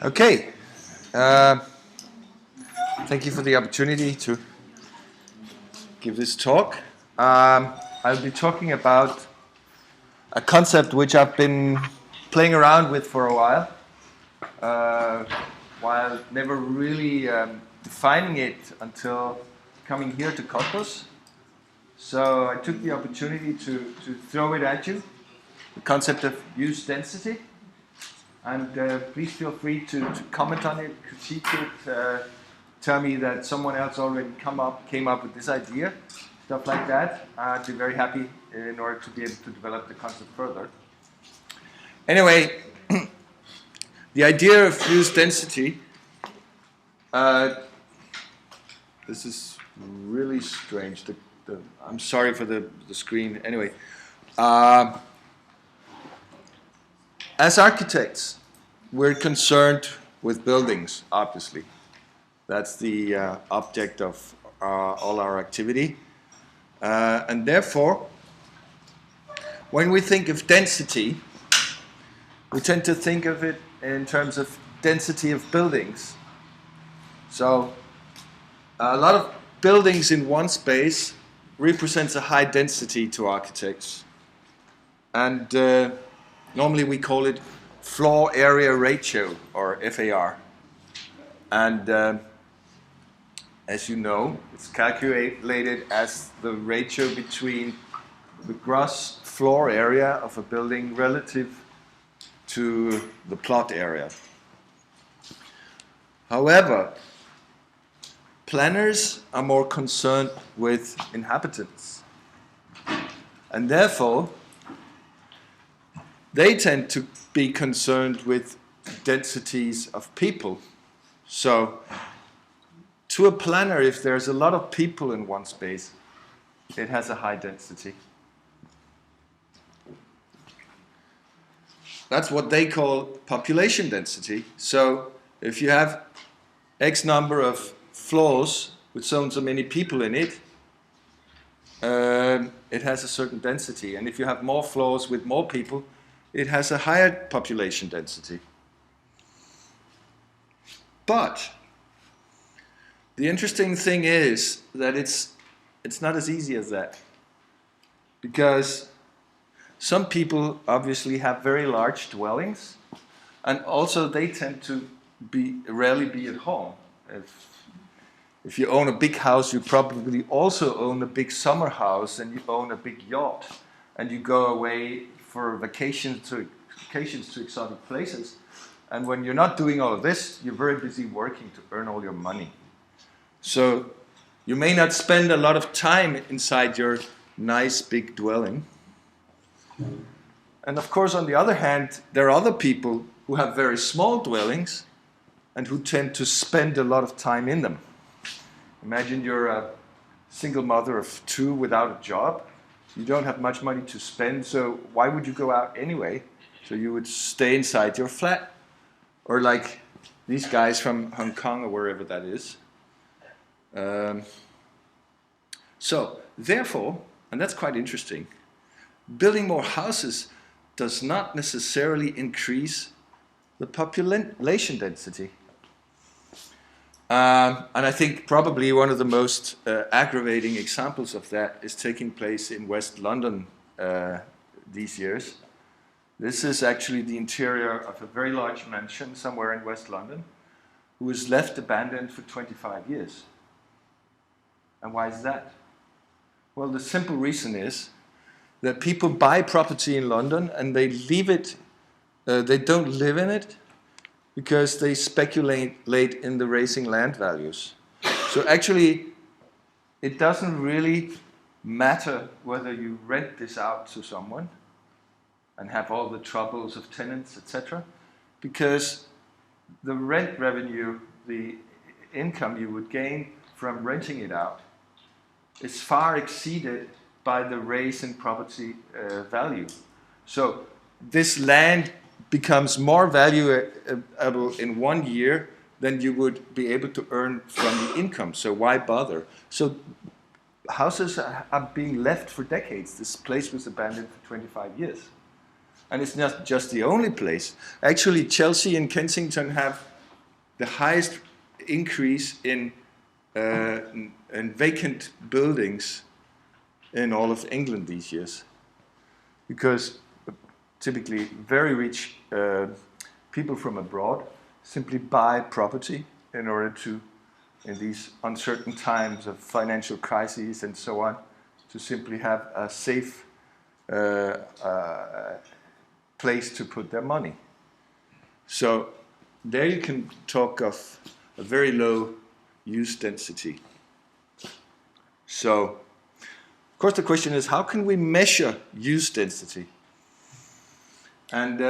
Okay. Thank you for the opportunity to give this talk. I'll be talking about a concept which I've been playing around with for a while never really defining it until coming here to Cottbus. So I took the opportunity to throw it at you, the concept of use density. And please feel free to comment on it, critique it, tell me that someone else already came up with this idea, stuff like that. I'd be very happy in order to be able to develop the concept further. Anyway, the idea of use density, this is really strange. I'm sorry for the screen. Anyway, as architects, we're concerned with buildings, obviously. That's the object of all our activity. And therefore, when we think of density, we tend to think of it in terms of density of buildings. So a lot of buildings in one space represents a high density to architects. And normally we call it floor area ratio, or FAR. And as you know, it's calculated as the ratio between the gross floor area of a building relative to the plot area. However, planners are more concerned with inhabitants. And therefore, they tend to be concerned with densities of people. So, to a planner, if there's a lot of people in one space, it has a high density. That's what they call population density. So, if you have X number of floors with so and so many people in it, it has a certain density. And if you have more floors with more people, it has a higher population density. But the interesting thing is that it's not as easy as that. Because some people obviously have very large dwellings, and also they tend to rarely be at home. If you own a big house, you probably also own a big summer house, and you own a big yacht, and you go away for vacations to exotic places. And when you're not doing all of this, you're very busy working to earn all your money. So you may not spend a lot of time inside your nice big dwelling. And of course, on the other hand, there are other people who have very small dwellings and who tend to spend a lot of time in them. Imagine you're a single mother of 2 without a job. You don't have much money to spend, so why would you go out anyway? So you would stay inside your flat. Or like these guys from Hong Kong or wherever that is. So therefore, and that's quite interesting, building more houses does not necessarily increase the population density. And I think probably one of the most aggravating examples of that is taking place in West London these years. This is actually the interior of a very large mansion somewhere in West London, who was left abandoned for 25 years. And why is that? Well, the simple reason is that people buy property in London and they leave it, they don't live in it, because they speculate in the raising land values. So actually, it doesn't really matter whether you rent this out to someone and have all the troubles of tenants, etc., because the rent revenue, the income you would gain from renting it out, is far exceeded by the raise in property value. So this land becomes more valuable in 1 year than you would be able to earn from the income. So why bother? So houses are being left for decades. This place was abandoned for 25 years. And it's not just the only place. Actually, Chelsea and Kensington have the highest increase in vacant buildings in all of England these years. Because typically very rich people from abroad simply buy property in order to, in these uncertain times of financial crises and so on, to simply have a safe place to put their money. So there you can talk of a very low use density. So, of course, the question is, how can we measure use density? And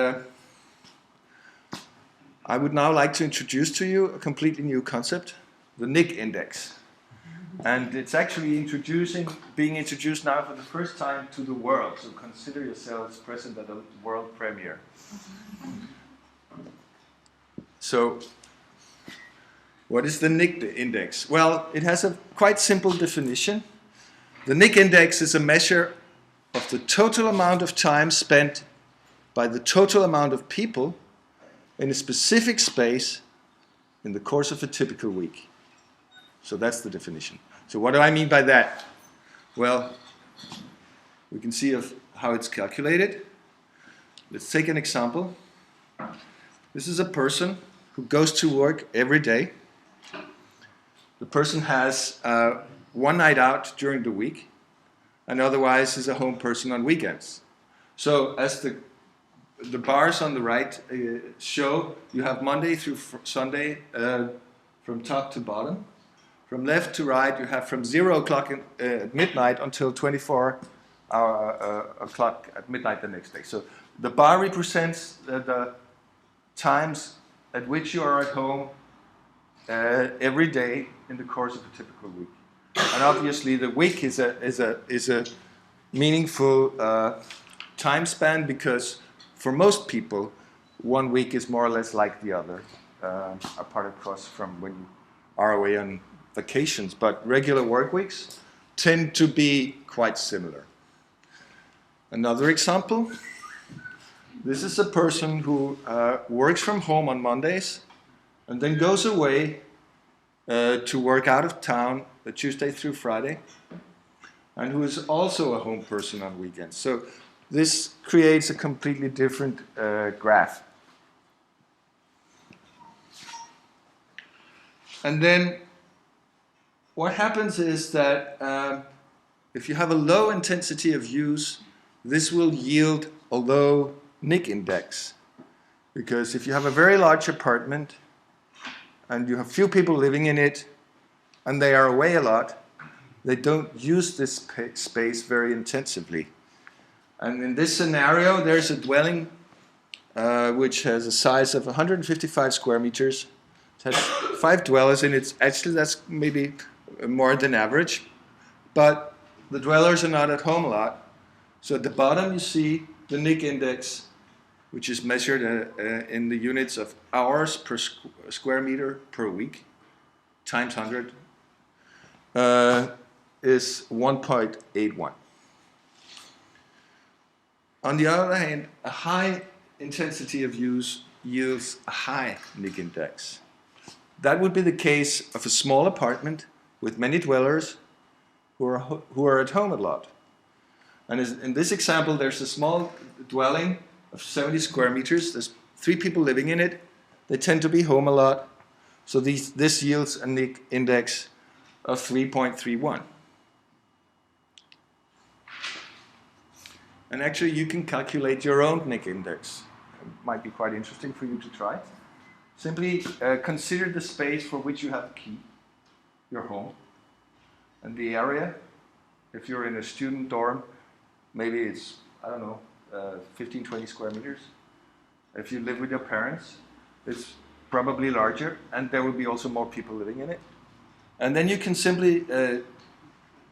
I would now like to introduce to you a completely new concept, the NIC index. And it's actually being introduced now for the first time to the world. So consider yourselves present at a world premiere. So, what is the NIC index? Well, it has a quite simple definition. The NIC index is a measure of the total amount of time spent by the total amount of people in a specific space in the course of a typical week. So that's the definition. So what do I mean by that? Well, we can see of how it's calculated. Let's take an example. This is a person who goes to work every day. The person has one night out during the week, and otherwise is a home person on weekends. So as the bars on the right show, you have Monday through Sunday from top to bottom. From left to right, you have from 0 o'clock at midnight until 24 o'clock at midnight the next day. So the bar represents the times at which you are at home every day in the course of a typical week. And obviously the week is a meaningful time span, because for most people, 1 week is more or less like the other, apart of course from when you are away on vacations. But regular work weeks tend to be quite similar. Another example. This is a person who works from home on Mondays and then goes away to work out of town Tuesday through Friday, and who is also a home person on weekends. So this creates a completely different graph. And then what happens is that if you have a low intensity of use, this will yield a low NIC index. Because if you have a very large apartment and you have few people living in it and they are away a lot, they don't use this space very intensively. And in this scenario, there's a dwelling which has a size of 155 square meters. It has 5 dwellers in it. Actually, that's maybe more than average. But the dwellers are not at home a lot. So at the bottom, you see the NIC index, which is measured in the units of hours per square meter per week, times 100, is 1.81. On the other hand, a high intensity of use yields a high NIC index. That would be the case of a small apartment with many dwellers who are at home a lot. And in this example, there's a small dwelling of 70 square meters. There's 3 people living in it. They tend to be home a lot. So this yields a NIC index of 3.31. And actually, you can calculate your own NIC index. It might be quite interesting for you to try. Simply consider the space for which you have a key, your home, and the area. If you're in a student dorm, maybe it's, I don't know, 15, 20 square meters. If you live with your parents, it's probably larger, and there will be also more people living in it. And then you can simply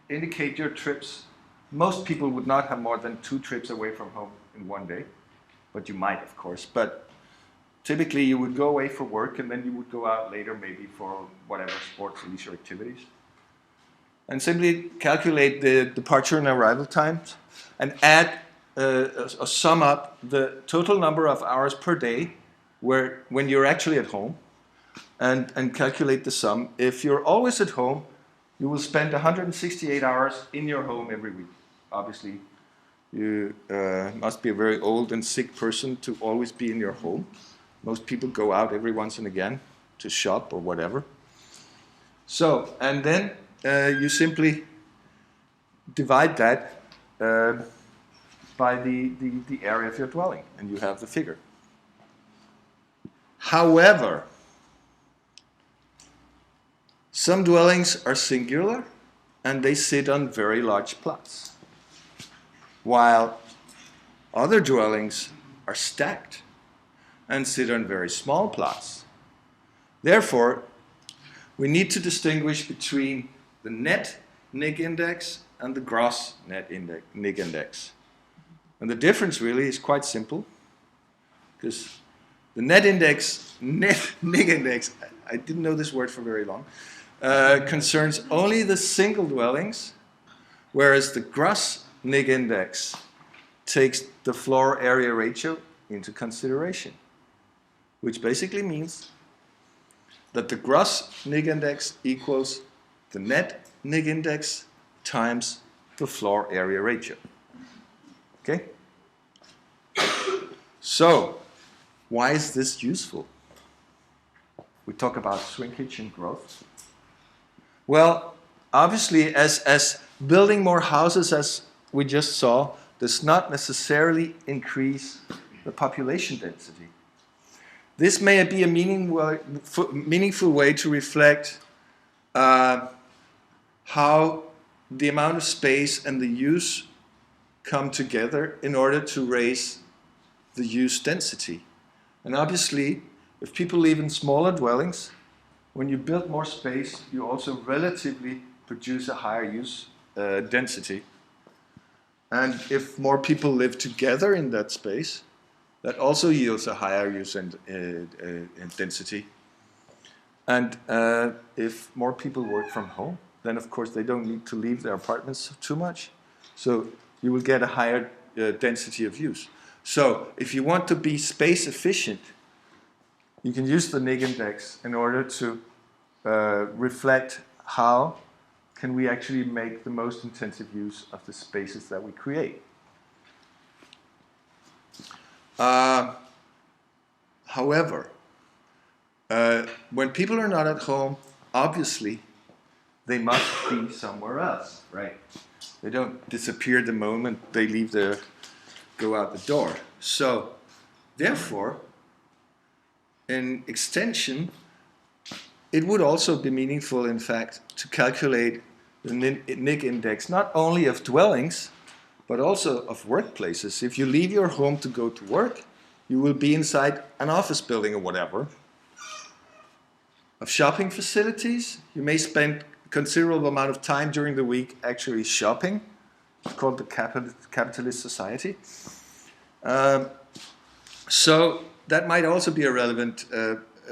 indicate your trips. Most people would not have more than 2 trips away from home in one day, but you might, of course. But typically, you would go away for work, and then you would go out later, maybe for whatever sports or leisure activities. And simply calculate the departure and arrival times, and add sum up the total number of hours per day when you're actually at home and calculate the sum. If you're always at home, you will spend 168 hours in your home every week. Obviously, you must be a very old and sick person to always be in your home. Most people go out every once and again to shop or whatever. So, and then you simply divide that by the area of your dwelling, and you have the figure. However, some dwellings are singular and they sit on very large plots, while other dwellings are stacked and sit on very small plots. Therefore, we need to distinguish between the net NIC index and the gross net NIC index. And the difference really is quite simple, because the net NIC index, I didn't know this word for very long, concerns only the single dwellings, whereas the gross NIC index takes the floor area ratio into consideration, which basically means that the gross NIC index equals the net NIC index times the floor area ratio. Okay? So, why is this useful? We talk about shrinkage and growth. Well, obviously, as building more houses, as we just saw, does not necessarily increase the population density. This may be a meaningful way to reflect how the amount of space and the use come together in order to raise the use density. And obviously, if people live in smaller dwellings, when you build more space, you also relatively produce a higher use density. And if more people live together in that space, that also yields a higher use density. And if more people work from home, then of course they don't need to leave their apartments too much. So you will get a higher density of use. So if you want to be space efficient, you can use the NIC index in order to reflect how can we actually make the most intensive use of the spaces that we create. However, when people are not at home, obviously they must be somewhere else, right? They don't disappear the moment they go out the door. So, therefore, in extension, it would also be meaningful, in fact, to calculate the NIC index not only of dwellings, but also of workplaces. If you leave your home to go to work, you will be inside an office building or whatever. Of shopping facilities, you may spend a considerable amount of time during the week actually shopping. It's called the capitalist society. So that might also be a relevant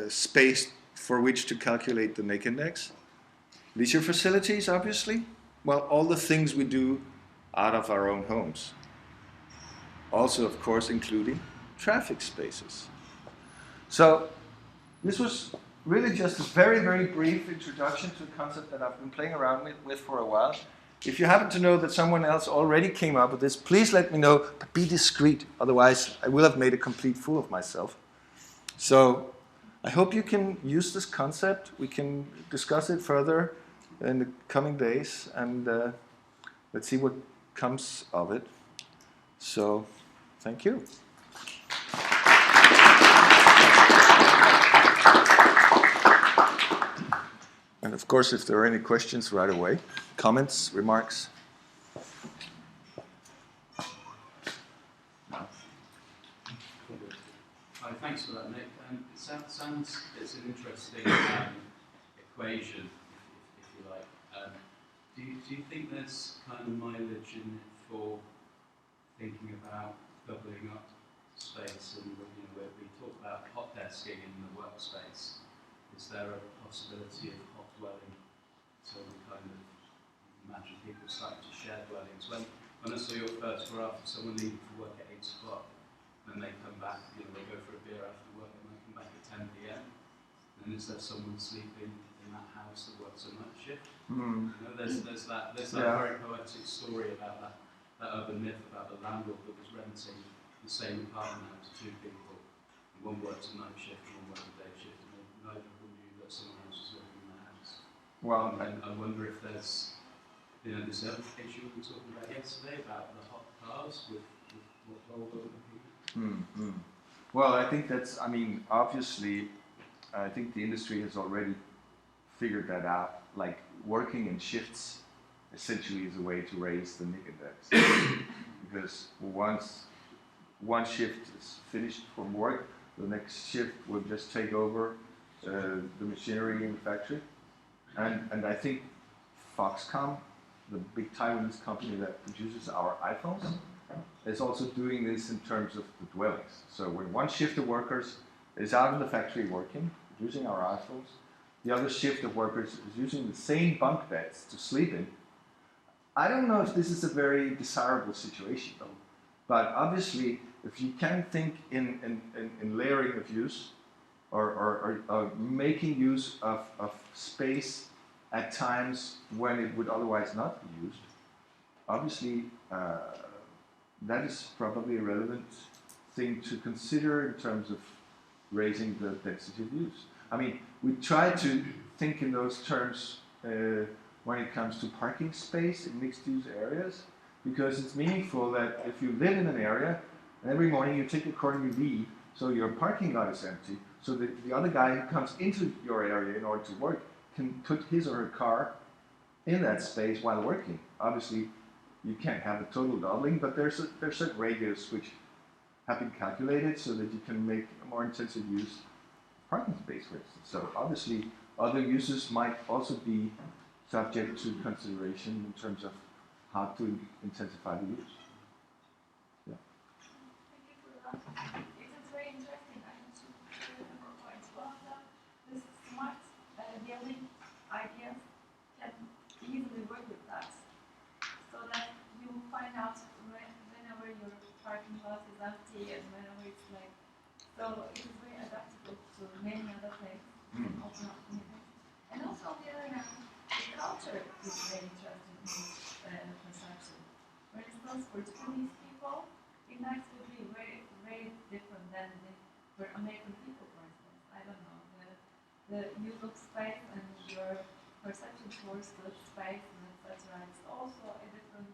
space for which to calculate the NIC index. Leisure facilities, obviously. Well, all the things we do out of our own homes. Also, of course, including traffic spaces. So this was really just a very, very brief introduction to a concept that I've been playing around with for a while. If you happen to know that someone else already came up with this, please let me know, but be discreet. Otherwise, I will have made a complete fool of myself. So I hope you can use this concept. We can discuss it further in the coming days, and let's see what comes of it. So, thank you. And of course, if there are any questions right away, comments, remarks. Hi, thanks for that, Nick. It sounds it's an interesting equation, if you like. Do you think there's kind of mileage in it for thinking about doubling up space? And we talk about hot desking in the workspace. Is there a possibility of hot dwelling? So we kind of imagine people starting to share dwellings. When when I saw your first graph, someone leaving for work at 8 o'clock, and they come back, you know, they go for a beer after work, and they come back at 10 p.m. And is there someone sleeping in that house that works a night shift? You know, there's that very poetic story about that urban myth about the landlord that was renting the same apartment out to two people. And one worked a night shift and one worked a day shift, and neither of them knew that someone else was living in the house. Well, and I wonder if there's, you know, this other issue we were talking about yesterday about the hot cars with Volvo people. Well, I think that's, I mean, obviously, I think the industry has already figured that out. Like, working in shifts essentially is a way to raise the NIC index. Because once one shift is finished from work, the next shift will just take over the machinery in the factory. And I think Foxconn, the big Taiwanese company that produces our iPhones, is also doing this in terms of the dwellings. So when one shift of workers is out in the factory working, using our iPhones, the other shift of workers is using the same bunk beds to sleep in. I don't know if this is a very desirable situation though, but obviously if you can think in layering of use or making use of space at times when it would otherwise not be used, obviously that is probably a relevant thing to consider in terms of raising the density of use. I mean, we try to think in those terms when it comes to parking space in mixed-use areas, because it's meaningful that if you live in an area, and every morning you take a car and you leave, so your parking lot is empty, so that the other guy who comes into your area in order to work can put his or her car in that space while working. Obviously, you can't have a total doubling, but there's certain radius which have been calculated so that you can make a more intensive use of parking space, for instance. So obviously, other uses might also be subject to consideration in terms of how to intensify the use. Yeah. Thank you for that. It is very interesting. I have two points. One of them, this smart building ideas can easily work with that. So that you will find out whenever your parking lot is empty and whenever it's like, so it is very adaptable to many other things. Open up new things. And also on the other hand, the culture is very interesting in perception. For instance, for Chinese people, Ignites would be very, very different than for American people, for instance. I don't know, the use of space and your perception towards the space and etc. It's also a different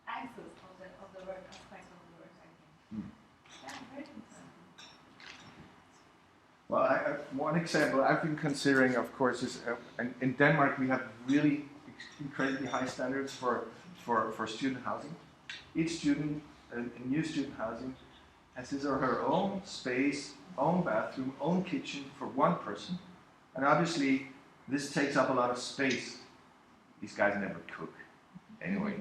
axis of the work, aspect of the work, I think. Yeah, very interesting. Well, one example I've been considering, of course, is in Denmark we have really incredibly high standards for student housing. Each student in new student housing has his or her own space, own bathroom, own kitchen for one person. And obviously, this takes up a lot of space. These guys never cook. Anyway,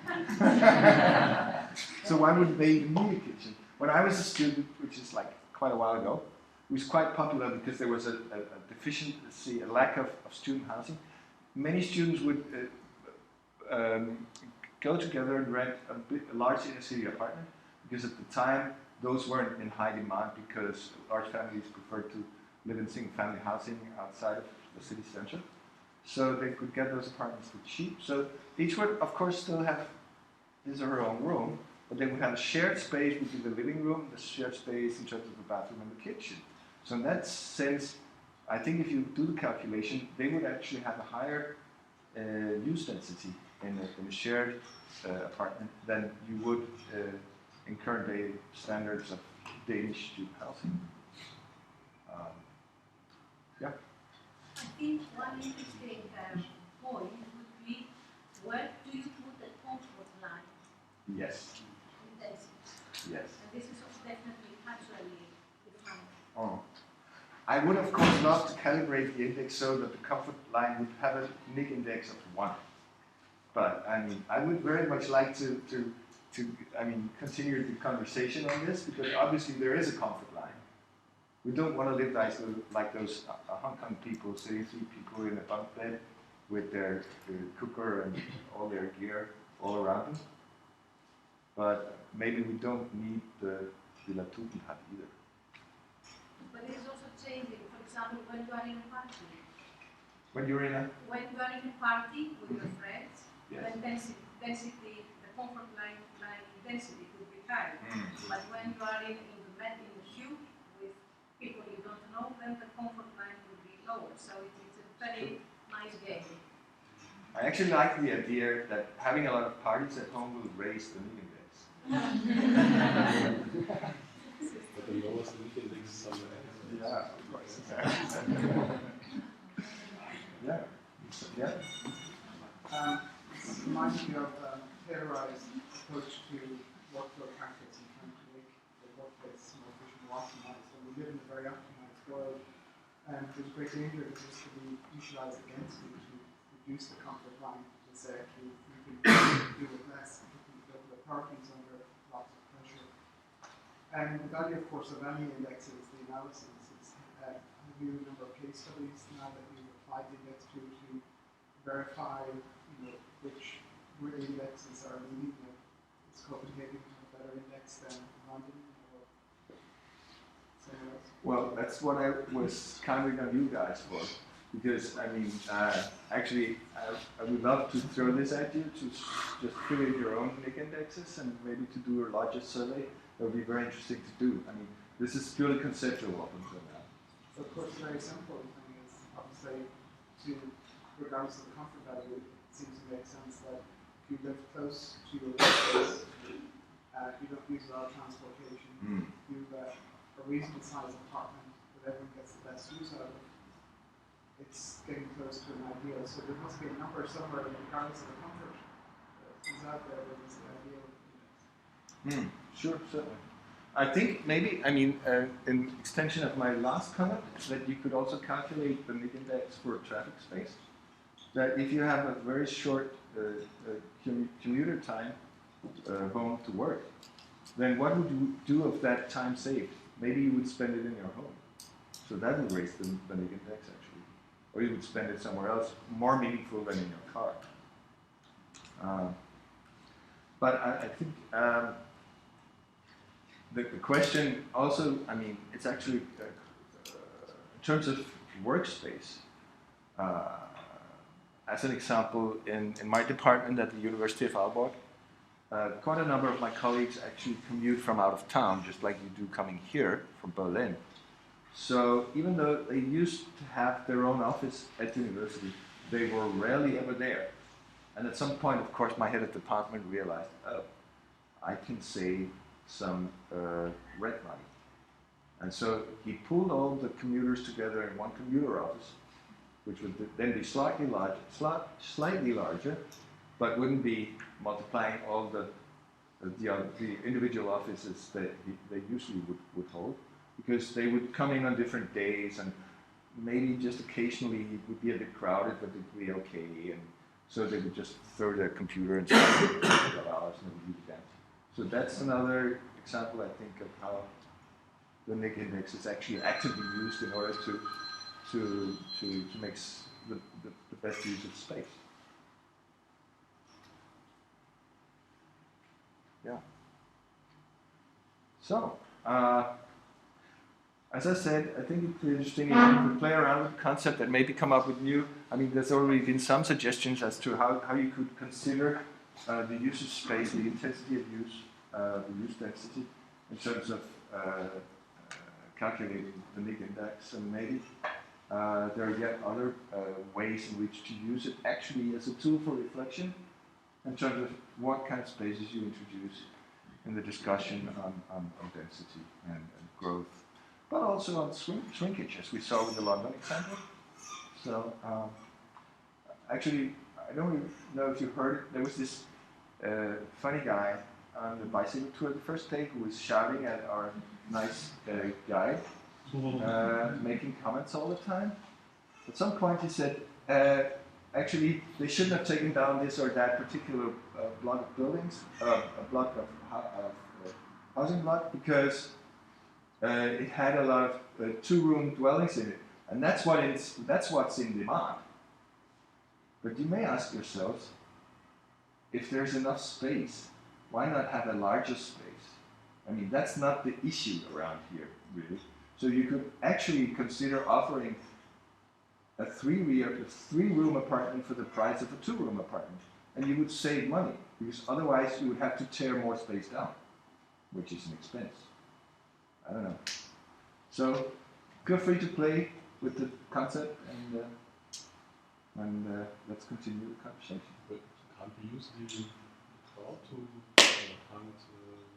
come on. So why would they even need a kitchen? When I was a student, which is like quite a while ago, it was quite popular because there was a deficiency, a lack of student housing. Many students would go together and rent a large inner city apartment, because at the time those weren't in high demand because large families preferred to live in single family housing outside of the city center. So they could get those apartments for cheap. So each would, of course, still have his or her own room, but they would have a shared space between the living room, the shared space in terms of the bathroom and the kitchen. So in that sense, I think if you do the calculation, they would actually have a higher use density in a shared apartment than you would in current day standards of Danish student housing. Yeah. I think one interesting point would be, where do you put the comfort line? Yes. In density? Yes. And this is definitely culturally defined. Oh. I would, of course, love to calibrate the index so that the comfort line would have a NIC index of 1. But I mean, I would very much like to continue the conversation on this, because obviously there is a comfort line. We don't want to live like those Hong Kong people, sitting 3 people in a bunk bed with their cooker and all their gear all around them. But maybe we don't need the Villa Tugendhat either. But it is also changing. For example, when you are in a party. When you're in a When you are in a party with your friends, yes. then density, the comfort line density could be high. But when you are in the queue with people you don't know, then the comfort line will be lower. So it's a very nice game. I actually like the idea that having a lot of parties at home will raise the meeting days. But the lowest weekend is somewhere else. Yeah, of course. Yeah. Yeah. This reminds me of a pairized approach to workflow practice and trying to make the workplace more efficient, more optimized. And we live in a very optimized world, and there's a great danger that this could be utilized against you to reduce the comfort line, to say actually you can do with less, particularly local authorities under lots of pressure. And the value, of course, of any index is the analysis. It's a new number of case studies now that we've applied the index to verify, which indexes are leading. Is Copenhagen a better index than London or somewhere else? Well, that's what I was counting on you guys for, because I mean, actually, I would love to throw this at you to just create your own NIC indexes and maybe to do a larger survey. That would be very interesting to do. I mean, this is purely conceptual up until now. So of course, very simple thing is obviously regardless of the comfort value, it seems to make sense that if you live close to your workplace, you don't use a lot of transportation, you have a reasonable sized apartment that everyone gets the best use out of. It's getting close to an ideal. So there must be a number somewhere, regardless of the comfort, is out there that is the ideal index. Sure, certainly. I think maybe, I mean, in extension of my last comment, that you could also calculate the NIC index for traffic space. That if you have a very short commuter time home to work, then what would you do of that time saved? Maybe you would spend it in your home. So that would raise the NIC index actually. Or you would spend it somewhere else, more meaningful than in your car. But I think the question also, I mean, it's actually in terms of workspace. As an example, in my department at the University of Aalborg, quite a number of my colleagues actually commute from out of town, just like you do coming here from Berlin. So even though they used to have their own office at the university, they were rarely ever there. And at some point, of course, my head of department realized, oh, I can save some rent money. And so he pulled all the commuters together in one commuter office, which would then be slightly larger, but wouldn't be multiplying all the individual offices that they usually would hold, because they would come in on different days, and maybe just occasionally it would be a bit crowded, but it would be okay, and so they would just throw their computer and start a couple of hours and it would be done. So that's another example, I think, of how the NIC index is actually actively used in order to make the best use of space. Yeah. So, as I said, I think it's interesting if you could play around with the concept and maybe come up with new. I mean, there's already been some suggestions as to how you could consider the usage space, the intensity of use, the use density, in terms of calculating the NIC index, and maybe there are yet other ways in which to use it actually as a tool for reflection in terms of what kind of spaces you introduce in the discussion on density and growth, but also on shrinkage, as we saw with the London example. So actually, I don't really know if you heard it, there was this funny guy on the bicycle tour the first day who was shouting at our nice guide, making comments all the time. At some point he said, actually, they shouldn't have taken down this or that particular block of buildings, a block of housing block, because it had a lot of two-room dwellings in it, and that's what's in demand. But you may ask yourselves, if there's enough space, why not have a larger space? I mean, that's not the issue around here, really. So you could actually consider offering a three-room apartment for the price of a two-room apartment. And you would save money, because otherwise you would have to tear more space down, which is an expense. I don't know. So feel free to play with the concept, and let's continue the conversation. But can't we use the crowd to can't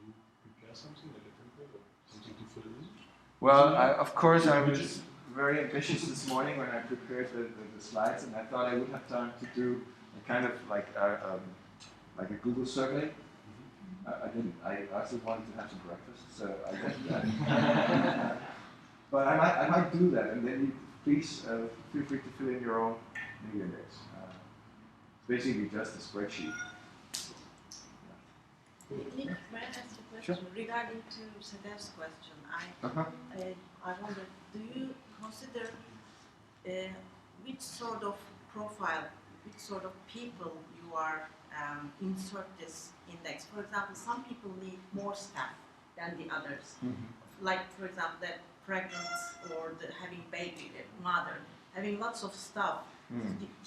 you prepare something like a template or something to fill in? Well, of course, I was very ambitious this morning when I prepared the slides, and I thought I would have time to do a kind of like a Google survey. I didn't. I also wanted to have some breakfast, so I didn't. But I might do that, and then you please feel free to fill in your own media index. It's basically just a spreadsheet. Nick, may I ask a question? Sure. Regarding to Sedef's question, I wonder, do you consider which sort of profile, which sort of people you are insert this index? For example, some people need more staff than the others. Like, for example, that pregnant or the having baby, the mother, having lots of stuff,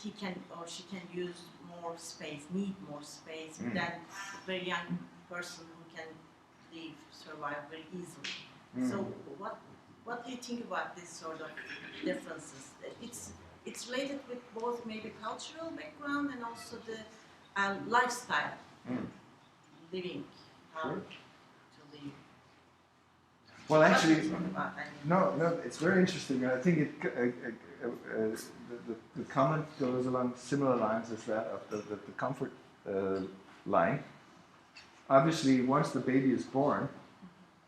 he can or she can use more space, need more space than a very young person who can live, survive very easily. So what do you think about this sort of differences? It's related with both maybe cultural background and also the lifestyle, living, how to live. Well, actually, About, no, it's very interesting. I think the comment goes along similar lines as that of the comfort line. Obviously, once the baby is born,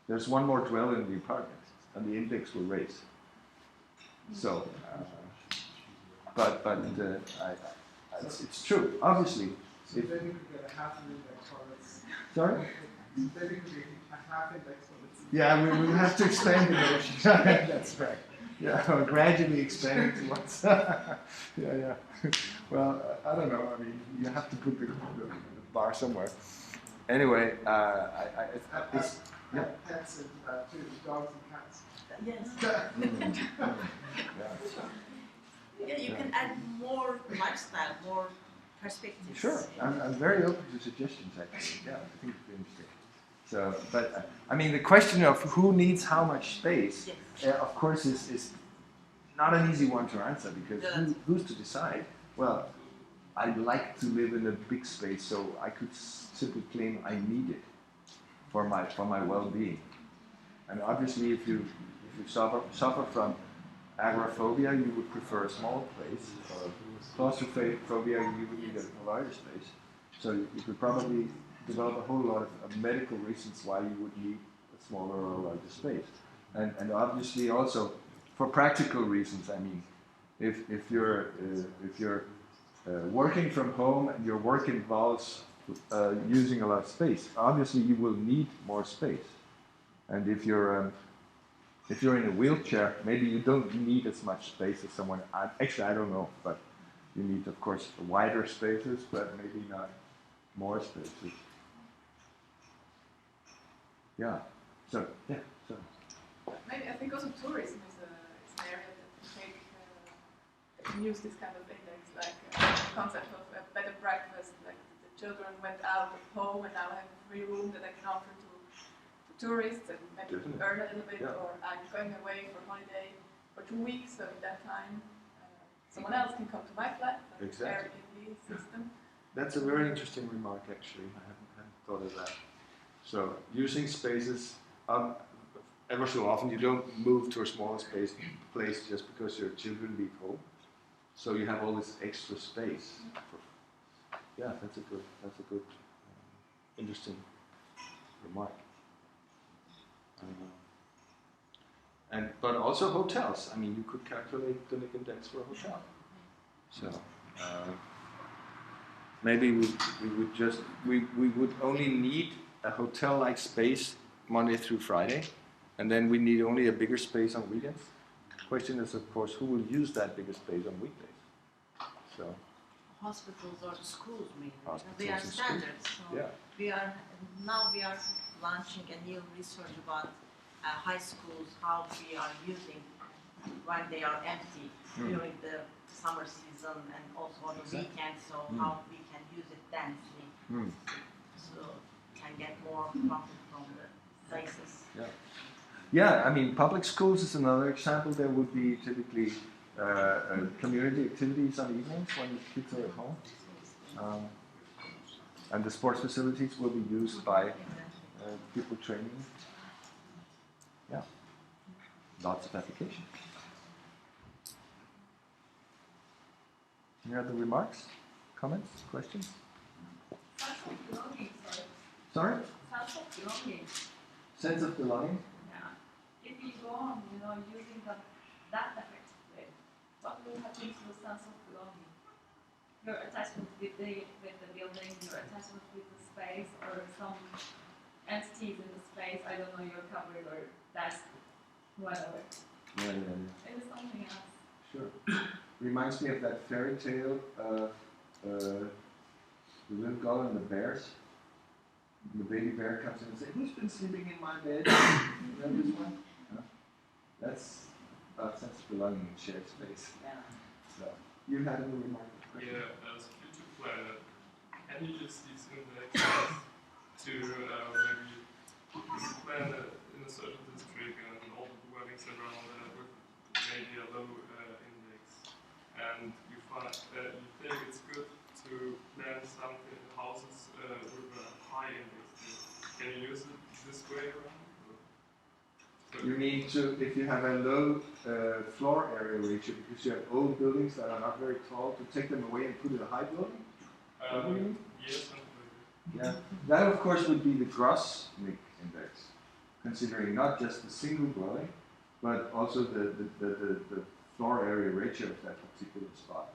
there's one more dweller in the apartment, and the index will raise. So, it's true. Obviously, So then you could get a half an index for it. sorry. Then you could get a half index for it. Yeah, we have to expand the notion. That's right. Yeah, or gradually expand it towards. Yeah. Well, I don't know. I mean, you have to put the bar somewhere. Anyway, it's yeah. Pets and too, dogs and cats. yes. Yeah, you can add more lifestyle, more perspectives. Sure, I'm very open to suggestions actually. Yeah, I think it's interesting. So, but I mean, the question of who needs how much space, of course, is not an easy one to answer because who's to decide? Well, I like to live in a big space, so I could simply claim I need it for my well-being. And obviously, if you suffer from agoraphobia, you would prefer a smaller place, or claustrophobia, you would need a larger space. So you could probably develop a whole lot of medical reasons why you would need a smaller or a larger space. And obviously also for practical reasons. I mean, if you're working from home and your work involves using a lot of space, obviously you will need more space. And if you're in a wheelchair, maybe you don't need as much space as someone. Actually, I don't know, but you need, of course, wider spaces, but maybe not more spaces. Yeah. So. Maybe I think also tourism is an area that can use this kind of index, like the concept of a bed and breakfast, like the children went out of home and now have a free room that I can offer to tourists and maybe earn a little bit, or I'm going away for holiday for 2 weeks, so in that time someone else can come to my flat, like Airbnb system. That's a very interesting remark, actually. I hadn't thought of that. So using spaces, ever so often you don't move to a smaller place just because your children leave home. So you have all this extra space. Yeah, that's a good, interesting remark. But also hotels. I mean, you could calculate the Nick index for a hotel. So maybe we would only need a hotel-like space Monday through Friday, and then we need only a bigger space on weekends. The question is, of course, who will use that bigger space on weekdays? So hospitals or schools maybe, because they are Hospitals and schools. standards. So Yeah. we are launching a new research about high schools, how we are using when they are empty during the summer season and also on the weekend, so how we can use it densely, so can get more profit from the places. Yeah. Yeah, I mean, public schools is another example. There would be typically community activities on evenings when the kids are at home. And the sports facilities will be used by people training. Yeah, lots of applications. Any other remarks, comments, questions? Sense of belonging, sorry. Sorry? Sense of belonging. Sense of belonging? Yeah. If you go on, using that effectively, what will happen to the sense of belonging? Your attachment with the building, your attachment with the space, or some entities in the space, I don't know, your cupboard or desk, whatever. Yeah. It is something else. Sure. Reminds me of that fairy tale of the little girl and the bears. The baby bear comes in and says, "Who's been sleeping in my bed?" You know this one? Huh? That's a sense of belonging in shared space. Yeah. So, you had a remark? Yeah, as a future planner, can you use these indexes to maybe plan in a certain district and all the dwellings around with maybe a low index, and you think it's good to plan something houses with a high index? Can you use it this way around? You mean if you have a low floor area ratio because you have old buildings that are not very tall, to take them away and put in a high building? What do you mean? Yes, something like Yeah, that of course would be the gross NIC index, considering not just the single dwelling, but also the floor area ratio of that particular spot.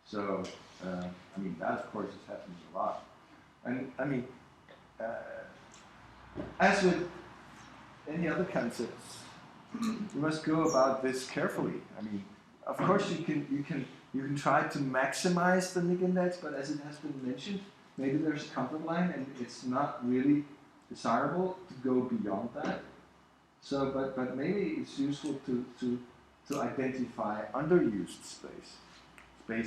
So, I mean, that of course is happening a lot. And I mean, as with any other concepts, you must go about this carefully. I mean, of course you can try to maximize the NIC index, but as it has been mentioned, maybe there's a comfort line and it's not really desirable to go beyond that. So, but maybe it's useful to identify underused space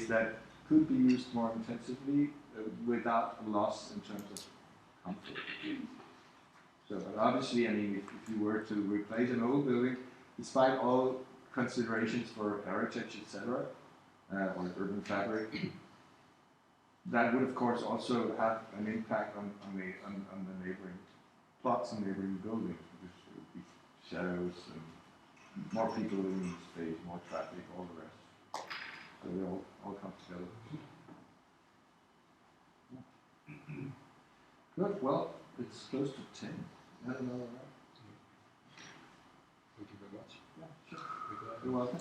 that could be used more intensively without a loss in terms of comfort. So, but obviously, I mean, if you were to replace an old building, despite all considerations for heritage, etc., or urban fabric, that would, of course, also have an impact on the neighboring plots and neighboring buildings, because there would be shadows and more people living in space, more traffic, all the rest. So they all come together. Good. Well, it's close to 10. I don't know. Thank you very much. Yeah, sure. You're welcome.